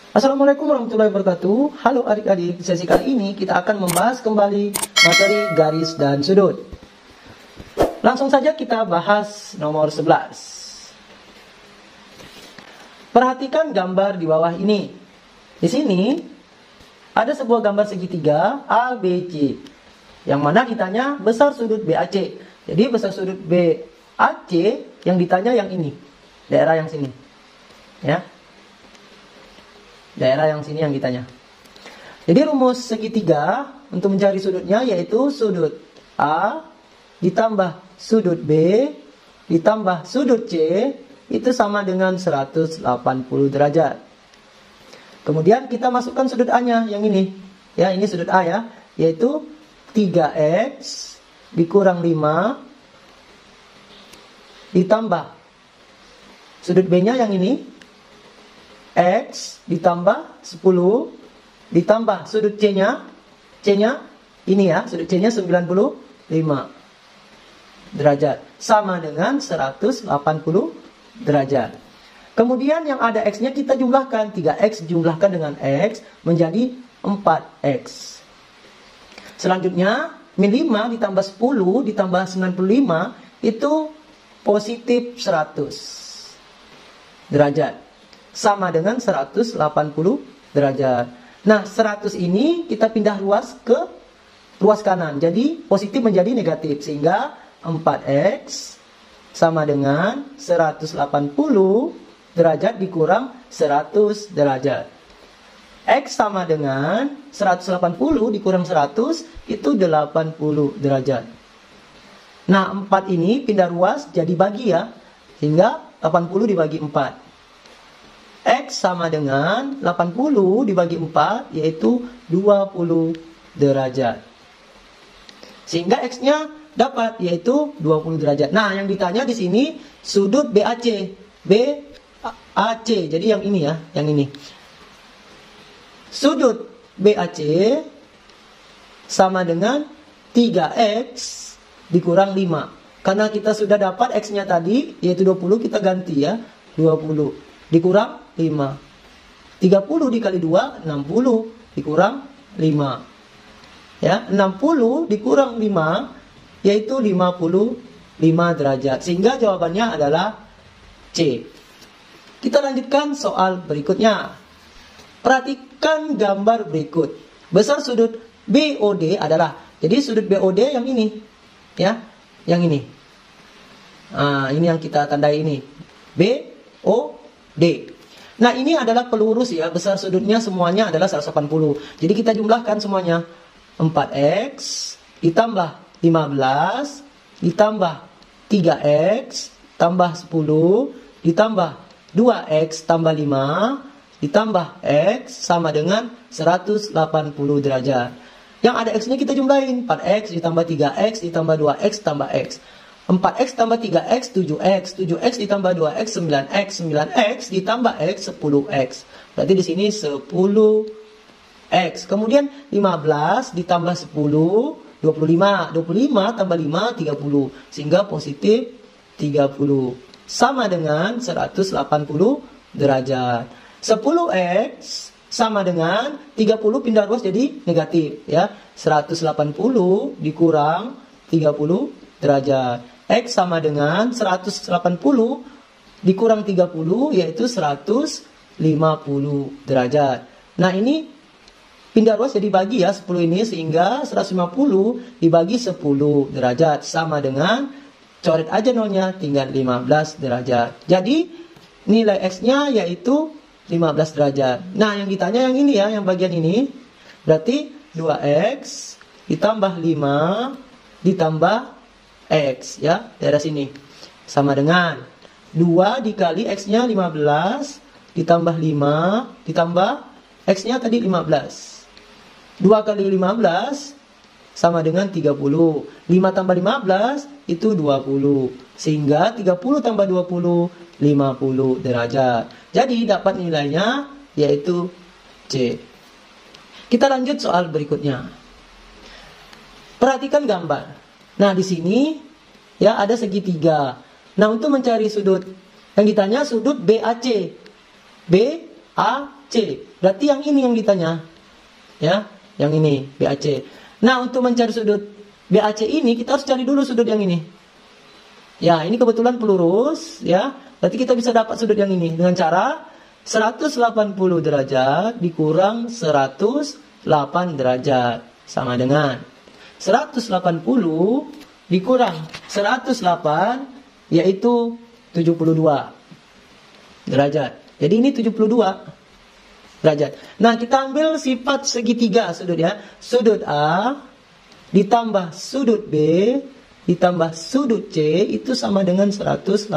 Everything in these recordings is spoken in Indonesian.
Assalamualaikum warahmatullahi wabarakatuh. Halo adik-adik, sesi kali ini kita akan membahas kembali materi garis dan sudut. Langsung saja kita bahas nomor 11. Perhatikan gambar di bawah ini. Di sini ada sebuah gambar segitiga ABC, yang mana ditanya besar sudut BAC. Jadi besar sudut BAC yang ditanya yang ini, daerah yang sini, ya. Daerah yang sini yang ditanya. Jadi rumus segitiga untuk mencari sudutnya yaitu sudut A ditambah sudut B ditambah sudut C itu sama dengan 180 derajat. Kemudian kita masukkan sudut A-nya yang ini. Ya, ini sudut A ya, yaitu 3X dikurang 5 ditambah sudut B-nya yang ini, X ditambah 10 ditambah sudut C-nya ini ya, sudut C-nya 95 derajat sama dengan 180 derajat. Kemudian yang ada X-nya kita jumlahkan, 3X jumlahkan dengan X menjadi 4X. Selanjutnya min 5 ditambah 10 ditambah 95 itu positif 100 derajat sama dengan 180 derajat. Nah, 100 ini kita pindah ruas ke ruas kanan. Jadi positif menjadi negatif, sehingga 4X sama dengan 180 derajat dikurang 100 derajat. X sama dengan 180 dikurang 100 itu 80 derajat. Nah, 4 ini pindah ruas jadi bagi ya, sehingga 80 dibagi 4. X sama dengan 80 dibagi 4 yaitu 20 derajat. Sehingga X-nya dapat yaitu 20 derajat. Nah, yang ditanya di sini sudut BAC. BAC. Jadi yang ini ya, yang ini. Sudut BAC sama dengan 3X dikurang 5. Karena kita sudah dapat X-nya tadi yaitu 20, kita ganti ya. 20 dikurang 5. 30 dikali 2, 60 dikurang 5. Ya, 60 dikurang 5 yaitu 55 derajat. Sehingga jawabannya adalah C. Kita lanjutkan soal berikutnya. Perhatikan gambar berikut. Besar sudut BOD adalah, jadi sudut BOD yang ini, ya, yang ini. Nah, ini yang kita tandai ini. BOD. Nah, ini adalah pelurus ya, besar sudutnya semuanya adalah 180. Jadi kita jumlahkan semuanya. 4X ditambah 15 ditambah 3X tambah 10 ditambah 2X tambah 5 ditambah X sama dengan 180 derajat. Yang ada X-nya kita jumlahin. 4X ditambah 3X ditambah 2X tambah X. 4X tambah 3X, 7X. 7X ditambah 2X, 9X. 9X ditambah X, 10X. Berarti di sini 10X. Kemudian 15 ditambah 10, 25. 25 tambah 5, 30. Sehingga positif 30. Sama dengan 180 derajat. 10X sama dengan 30 pindah ruas jadi negatif. Ya, 180 dikurang 30 derajat. X sama dengan 180 dikurang 30 yaitu 150 derajat. Nah, ini pindah ruas jadi bagi ya 10 ini, sehingga 150 dibagi 10 derajat sama dengan, coret aja nolnya, tinggal 15 derajat. Jadi nilai X-nya yaitu 15 derajat. Nah, yang ditanya yang ini ya, yang bagian ini. Berarti 2X ditambah 5 ditambah X ya, daerah sini sama dengan 2 dikali X-nya 15 ditambah 5 ditambah X-nya tadi 15. 2 kali 15 sama dengan 30. 5 tambah 15 itu 20. Sehingga 30 tambah 20 50 derajat. Jadi dapat nilainya yaitu C. Kita lanjut soal berikutnya. Perhatikan gambar. Nah, di sini ya ada segitiga. Nah, untuk mencari sudut yang ditanya sudut BAC. BAC. BAC. Berarti yang ini yang ditanya. Ya, yang ini BAC. Nah, untuk mencari sudut BAC ini kita harus cari dulu sudut yang ini. Ya, ini kebetulan pelurus ya. Berarti kita bisa dapat sudut yang ini dengan cara 180 derajat dikurang 108 derajat sama dengan 180 dikurang 108 yaitu 72 derajat. Jadi ini 72 derajat. Nah, kita ambil sifat segitiga sudut ya. Sudut A ditambah sudut B ditambah sudut C itu sama dengan 180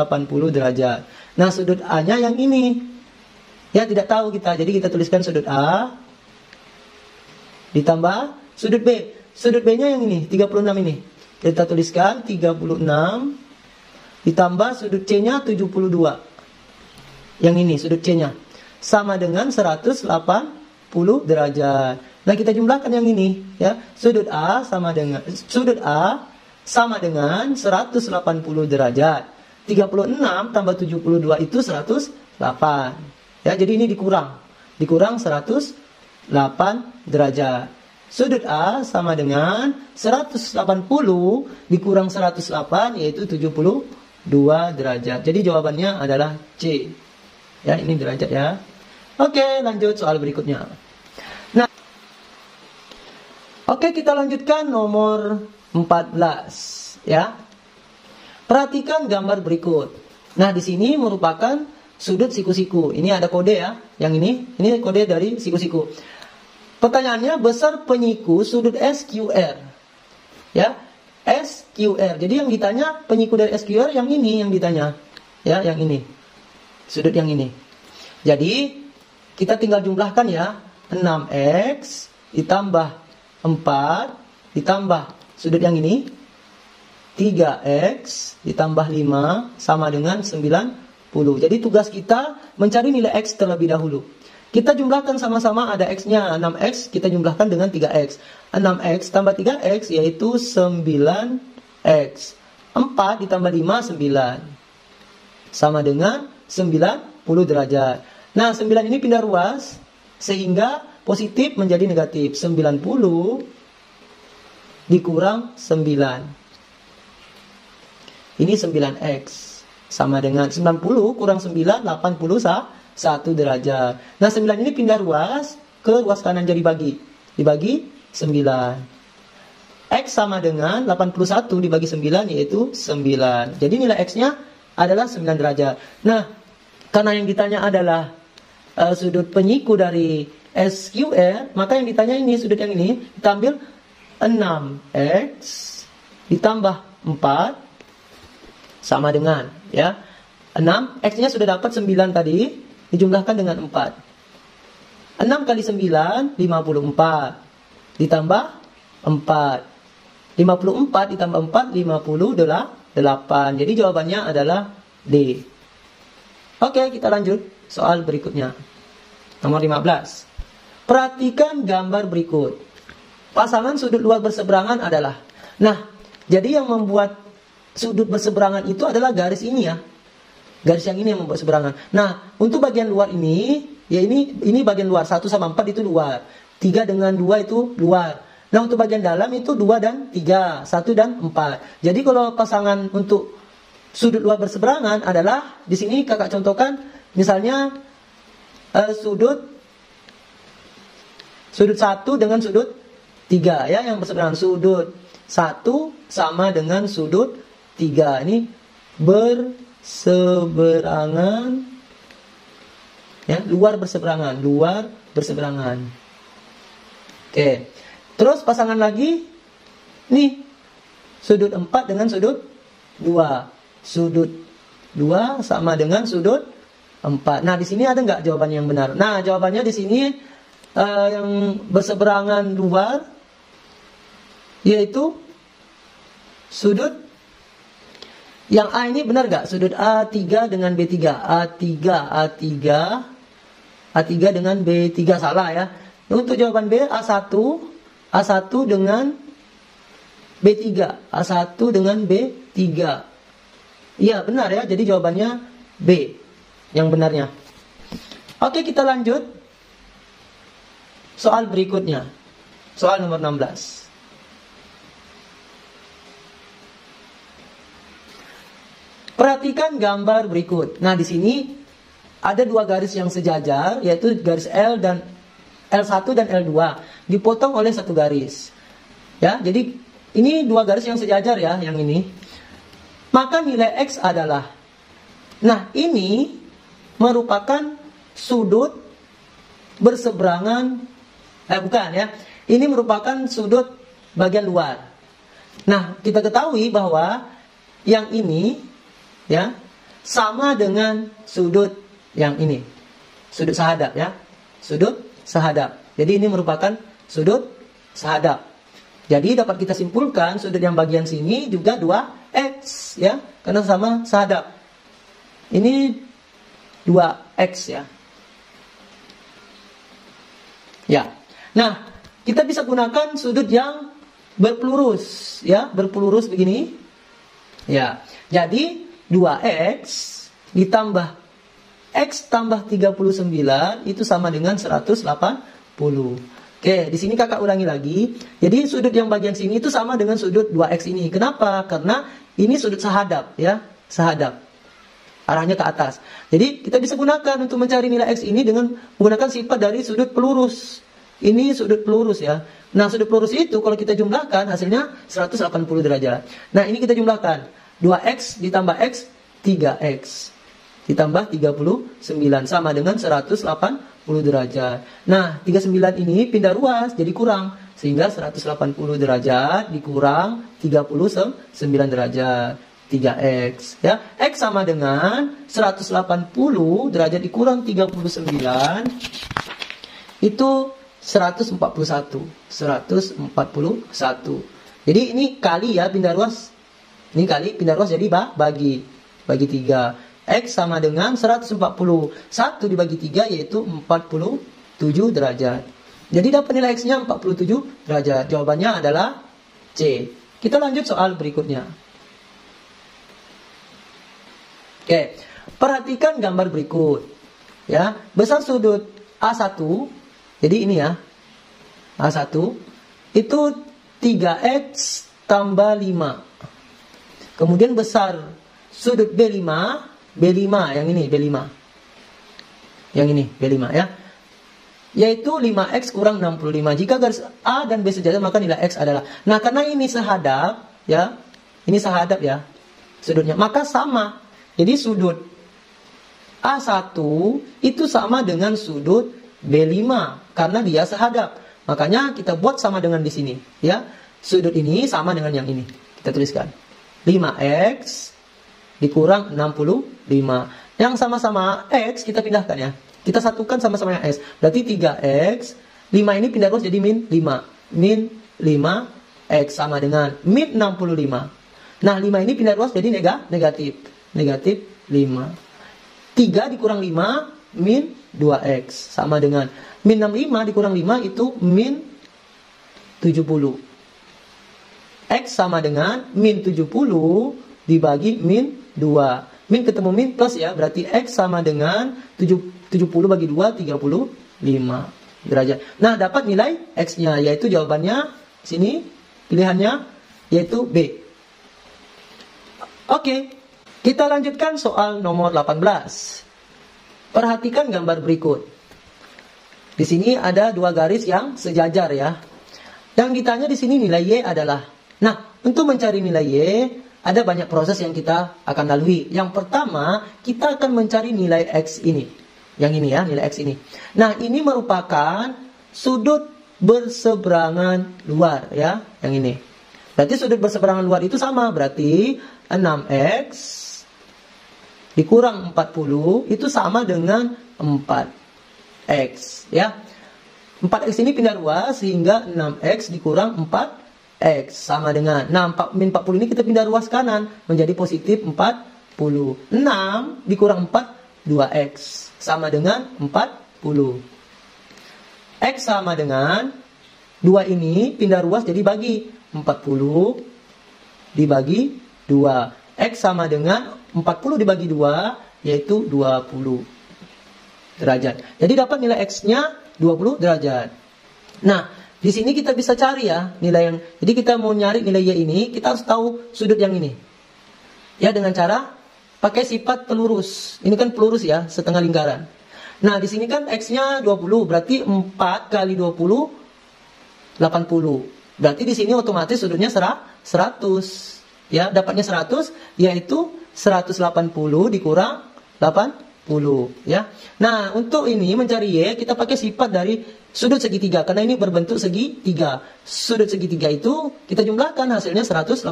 derajat. Nah, sudut A-nya yang ini. Ya, tidak tahu kita. Jadi kita tuliskan sudut A ditambah sudut B. Sudut B-nya yang ini, 36 ini. Kita tuliskan 36 ditambah sudut C-nya 72. Yang ini sudut C-nya sama dengan 180 derajat. Nah, kita jumlahkan yang ini ya. Sudut A sama dengan 180 derajat. 36 tambah 72 itu 108. Ya, jadi ini dikurang 108 derajat. Sudut A sama dengan 180 dikurang 108 yaitu 72 derajat. Jadi jawabannya adalah C. Ya, ini derajat ya. Oke, lanjut soal berikutnya. Nah, oke, kita lanjutkan nomor 14 ya. Perhatikan gambar berikut. Nah, di sini merupakan sudut siku-siku. Ini ada kode ya. Yang ini kode dari siku-siku. Pertanyaannya, besar penyiku sudut SQR. Ya, SQR. Jadi yang ditanya penyiku dari SQR yang ini yang ditanya. Ya, yang ini. Sudut yang ini. Jadi kita tinggal jumlahkan ya. 6x ditambah 4 ditambah sudut yang ini 3x ditambah 5 sama dengan 90. Jadi tugas kita mencari nilai x terlebih dahulu. Kita jumlahkan sama-sama, ada x-nya 6x, kita jumlahkan dengan 3x. 6x tambah 3x yaitu 9x. 4 ditambah 5, 9. Sama dengan 90 derajat. Nah, 9 ini pindah ruas, sehingga positif menjadi negatif. 90 dikurang 9. Ini 9x. Sama dengan 90 kurang 9, 81 derajat. Nah, 9 ini pindah ruas ke ruas kanan, jadi dibagi 9. X sama dengan 81 dibagi 9 yaitu 9. Jadi nilai X-nya adalah 9 derajat. Nah, karena yang ditanya adalah sudut penyiku dari SQR, maka yang ditanya ini, sudut yang ini, kita ambil 6x ditambah 4 sama dengan ya 6, X-nya sudah dapat 9 tadi, dijumlahkan dengan 4. 6 kali 9, 54. Ditambah 4. 54 ditambah 4, 58. Jadi jawabannya adalah D. Oke, kita lanjut soal berikutnya. Nomor 15. Perhatikan gambar berikut. Pasangan sudut luar berseberangan adalah. Nah, jadi yang membuat sudut berseberangan itu adalah garis ini ya. Garis yang ini yang membuat seberangan. Nah, untuk bagian luar ini, ya ini bagian luar. 1 sama 4 itu luar. 3 dengan 2 itu luar. Nah, untuk bagian dalam itu 2 dan 3. 1 dan 4. Jadi kalau pasangan untuk sudut luar berseberangan adalah, di sini kakak contohkan, misalnya sudut 1 dengan sudut 3 ya, yang berseberangan. Sudut 1 sama dengan sudut 3. Ini berseberangan ya, luar berseberangan. Oke. Terus pasangan lagi nih, sudut 4 dengan sudut 2. Sudut 2 sama dengan sudut 4. Nah, di sini ada nggak jawabannya yang benar? Nah, jawabannya di sini yang berseberangan luar yaitu sudut yang A ini benar nggak? Sudut A3 dengan B3. A3 dengan B3 salah ya. Untuk jawaban B, A1 dengan B3. A1 dengan B3. Iya, benar ya. Jadi jawabannya B yang benarnya. Oke, kita lanjut. soal berikutnya. Soal nomor 16. Perhatikan gambar berikut. Nah, di sini ada dua garis yang sejajar, yaitu garis L dan L1 dan L2, dipotong oleh satu garis. Ya, jadi ini dua garis yang sejajar ya, yang ini. Maka nilai X adalah, nah ini merupakan sudut berseberangan, bukan ya, ini merupakan sudut bagian luar. Nah, kita ketahui bahwa yang ini ya sama dengan sudut yang ini, sudut sahadap ya, sudut sahadap. Jadi ini merupakan sudut sahadap. Jadi dapat kita simpulkan sudut yang bagian sini juga 2x ya, karena sama sahadap. Ini 2x ya. Ya. Nah, kita bisa gunakan sudut yang berpelurus ya, berpelurus begini. Ya. Jadi 2x ditambah x tambah 39 itu sama dengan 180. Oke, di sini kakak ulangi lagi. Jadi sudut yang bagian sini itu sama dengan sudut 2x ini. Kenapa? Karena ini sudut sahadap ya, sahadap. Arahnya ke atas. Jadi kita bisa gunakan untuk mencari nilai x ini dengan menggunakan sifat dari sudut pelurus. Ini sudut pelurus ya. Nah, sudut pelurus itu kalau kita jumlahkan hasilnya 180 derajat. Nah, ini kita jumlahkan. 2x ditambah x 3x ditambah 39 sama dengan 180 derajat. Nah, 39 ini pindah ruas jadi kurang, sehingga 180 derajat dikurang 39 derajat, 3x ya. X sama dengan 180 derajat dikurang 39 itu 141. Jadi ini kali ya, pindah ruas. Ini kali pindah ruas jadi bagi 3. X sama dengan 140. 1 dibagi 3 yaitu 47 derajat. Jadi dapat nilai X-nya 47 derajat. Jawabannya adalah C. Kita lanjut soal berikutnya. Oke, perhatikan gambar berikut. Ya, besar sudut A1. Jadi ini ya. A1 itu 3x tambah 5. Kemudian besar sudut B5 yang ini B5. Yang ini B5 ya. Yaitu 5x kurang 65. Jika garis A dan B sejajar maka nilai X adalah. Nah, karena ini sahadap ya. Ini sahadap ya. Sudutnya. Maka sama. Jadi sudut A1 itu sama dengan sudut B5 karena dia sahadap. Makanya kita buat sama dengan di sini ya. Sudut ini sama dengan yang ini. Kita tuliskan. 5x dikurang 65. Yang sama-sama x kita pindahkan ya. Kita satukan sama-sama yang x. Berarti 3x. 5 ini pindah ruas jadi min 5. Min 5x sama dengan min 65. Nah, 5 ini pindah ruas jadi negatif. Negatif 5. 3 dikurang 5 min 2x sama dengan min 65 dikurang 5 itu min 70. X sama dengan min 70 dibagi min 2. Min ketemu min plus ya, berarti X sama dengan 70 bagi 2, 35 derajat. Nah, dapat nilai X-nya, yaitu jawabannya, sini pilihannya, yaitu B. Oke, kita lanjutkan soal nomor 18. Perhatikan gambar berikut. Di sini ada dua garis yang sejajar ya. Yang ditanya di sini nilai Y adalah. Nah, untuk mencari nilai Y, ada banyak proses yang kita akan lalui. Yang pertama, kita akan mencari nilai X ini. Yang ini ya, nilai X ini. Nah, ini merupakan sudut berseberangan luar ya, yang ini. Berarti sudut berseberangan luar itu sama, berarti 6x dikurang 40 itu sama dengan 4x ya. 4x ini pindah ruas sehingga 6x dikurang 4x sama dengan, nah min 40 ini kita pindah ruas kanan menjadi positif 40. 6 dikurang 4 2x sama dengan 40. X sama dengan 2 ini pindah ruas jadi bagi 40 dibagi 2. X sama dengan 40 dibagi 2 yaitu 20 derajat. Jadi dapat nilai X-nya 20 derajat. Nah, di sini kita bisa cari ya nilai yang. Jadi kita mau nyari nilai Y ini, kita harus tahu sudut yang ini. Ya, dengan cara pakai sifat pelurus. Ini kan pelurus ya, setengah lingkaran. Nah, di sini kan X-nya 20, berarti 4 kali 20, 80. Berarti di sini otomatis sudutnya 100. Ya, dapatnya 100, yaitu 180 dikurang 80. Ya. Nah, untuk ini mencari Y, kita pakai sifat dari sudut segitiga. Karena ini berbentuk segitiga. Sudut segitiga itu kita jumlahkan, hasilnya 180.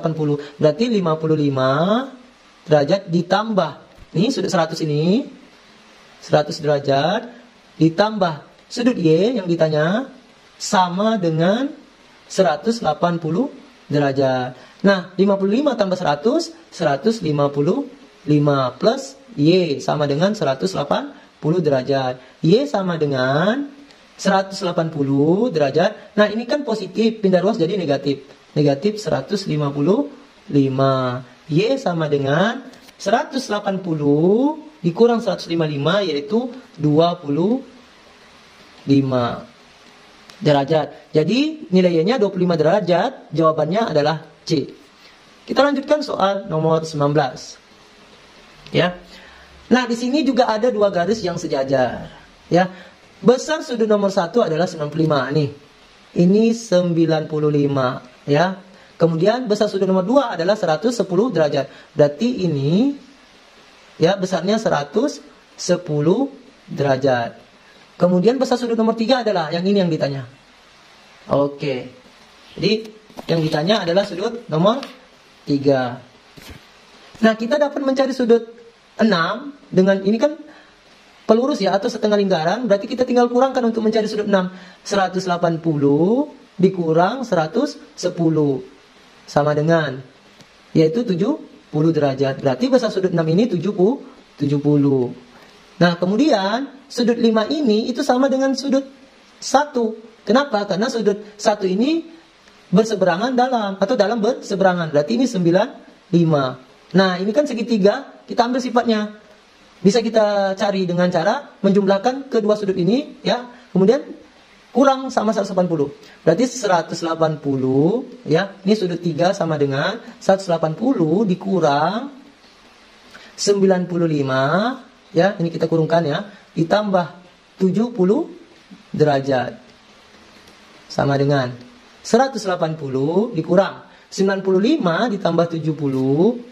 Berarti 55 derajat ditambah. Ini sudut 100 ini. 100 derajat ditambah sudut Y yang ditanya sama dengan 180 derajat. Nah, 55 tambah 100, 155 plus Y sama dengan 180 derajat. Y sama dengan 180 derajat. Nah, ini kan positif, pindah ruas jadi negatif. Negatif 155. Y sama dengan 180 dikurang 155, yaitu 25 derajat. Jadi nilai Y-nya 25 derajat, jawabannya adalah C. Kita lanjutkan soal nomor 19. Ya. Nah, di sini juga ada dua garis yang sejajar. Ya. Besar sudut nomor 1 adalah 95 nih. Ini 95, ya. Kemudian besar sudut nomor 2 adalah 110 derajat. Berarti ini ya besarnya 110 derajat. Kemudian besar sudut nomor 3 adalah yang ini yang ditanya. Oke. Jadi yang ditanya adalah sudut nomor 3. Nah, kita dapat mencari sudut 6 dengan ini kan pelurus ya atau setengah lingkaran. Berarti kita tinggal kurangkan untuk mencari sudut 6. 180 dikurang 110 sama dengan yaitu 70 derajat. Berarti besar sudut 6 ini 70. Nah, kemudian sudut 5 ini itu sama dengan sudut 1. Kenapa? Karena sudut 1 ini berseberangan dalam atau dalam berseberangan. Berarti ini 95. Nah, ini kan segitiga, kita ambil sifatnya. Bisa kita cari dengan cara menjumlahkan kedua sudut ini ya. Kemudian kurang sama 180. Berarti 180 ya. Ini sudut 3 sama dengan 180 dikurang 95 ya. Ini kita kurungkan ya. Ditambah 70 derajat. Sama dengan 180 dikurang 95 ditambah 70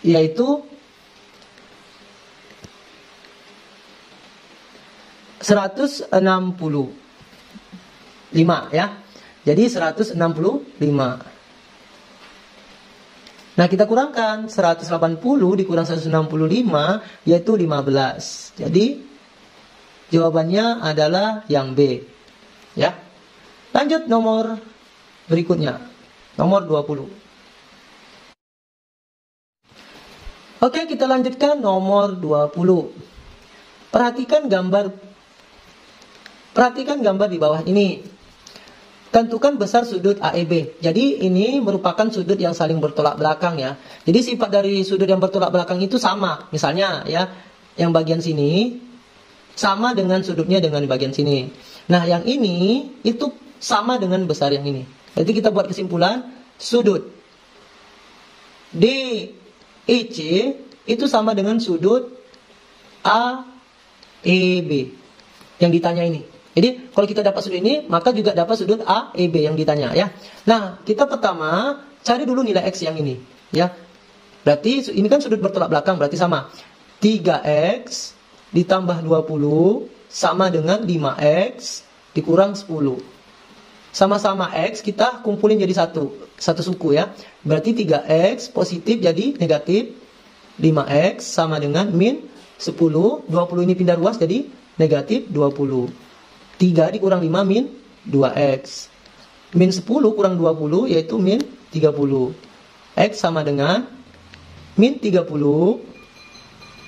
yaitu 165 ya. Jadi 165. Nah, kita kurangkan 180 dikurang 165 yaitu 15. Jadi jawabannya adalah yang B. Ya. Lanjut nomor berikutnya. Nomor 20. Oke, kita lanjutkan nomor 20. Perhatikan gambar di bawah ini. Tentukan besar sudut AEB. Jadi ini merupakan sudut yang saling bertolak belakang ya. Jadi sifat dari sudut yang bertolak belakang itu sama. Misalnya ya, yang bagian sini sama dengan sudutnya dengan di bagian sini. Nah, yang ini itu sama dengan besar yang ini. Jadi kita buat kesimpulan, sudut DEC itu sama dengan sudut AEB yang ditanya ini. Jadi kalau kita dapat sudut ini, maka juga dapat sudut AEB yang ditanya ya. Nah, kita pertama cari dulu nilai X yang ini ya. Berarti ini kan sudut bertolak belakang, berarti sama. 3X ditambah 20 sama dengan 5X dikurang 10. Sama-sama X kita kumpulin jadi satu suku ya. Berarti 3X positif jadi negatif 5X sama dengan min 10. 20 ini pindah ruas jadi negatif 20. 3 dikurang 5 min 2X. Min 10 kurang 20 yaitu min 30. X sama dengan min 30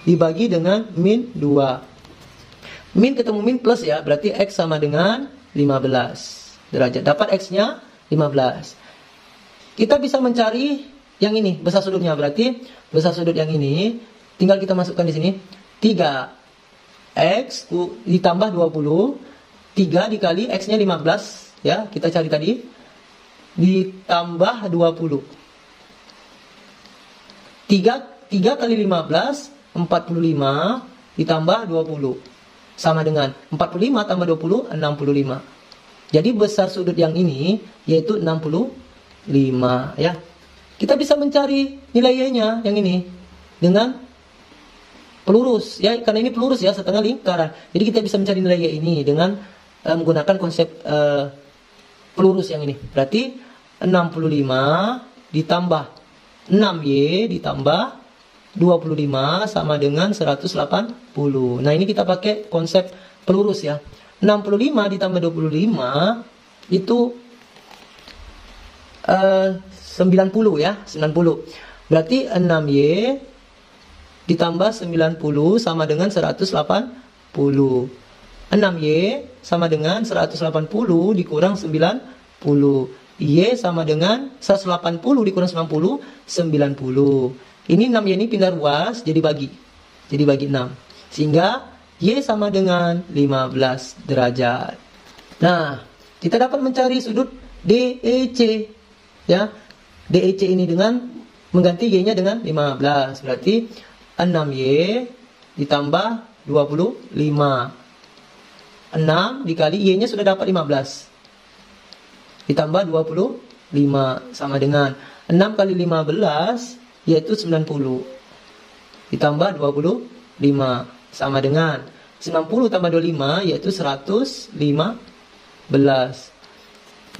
dibagi dengan min 2. Min ketemu min plus ya, berarti X sama dengan 15 derajat. Dapat X-nya 15. Kita bisa mencari yang ini, besar sudutnya. Berarti besar sudut yang ini tinggal kita masukkan di sini. 3X ditambah 20. 3 dikali X-nya 15, ya, kita cari tadi, ditambah 20. 3 kali 15, 45, ditambah 20. Sama dengan 45 tambah 20, 65. Jadi besar sudut yang ini, yaitu 65, ya. Kita bisa mencari nilai Y-nya yang ini dengan pelurus, ya, karena ini pelurus ya, setengah lingkaran. Jadi kita bisa mencari nilai Y ini dengan menggunakan konsep pelurus yang ini. Berarti 65 ditambah 6Y ditambah 25 sama dengan 180. Nah, ini kita pakai konsep pelurus ya. 65 ditambah 25 itu 90 ya, 90. Berarti 6Y ditambah 90 sama dengan 180. 6Y sama dengan 180 dikurang 90. Y sama dengan 180 dikurang 90, 90. Ini 6Y ini pindah ruas, jadi bagi 6. Sehingga Y sama dengan 15 derajat. Nah, kita dapat mencari sudut DEC. Ya, DEC ini dengan mengganti Y-nya dengan 15. Berarti 6Y ditambah 25. 6 dikali Y-nya sudah dapat 15. Ditambah 25 sama dengan 6 kali 15 yaitu 90. Ditambah 25 sama dengan 90 tambah 25 yaitu 115.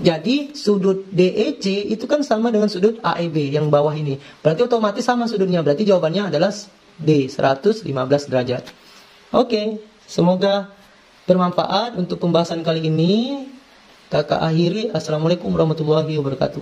Jadi sudut DEC itu kan sama dengan sudut AEB yang bawah ini. Berarti otomatis sama sudutnya. Berarti jawabannya adalah D, 115 derajat. Oke, semoga bermanfaat untuk pembahasan kali ini. Kakak akhiri. Assalamualaikum warahmatullahi wabarakatuh.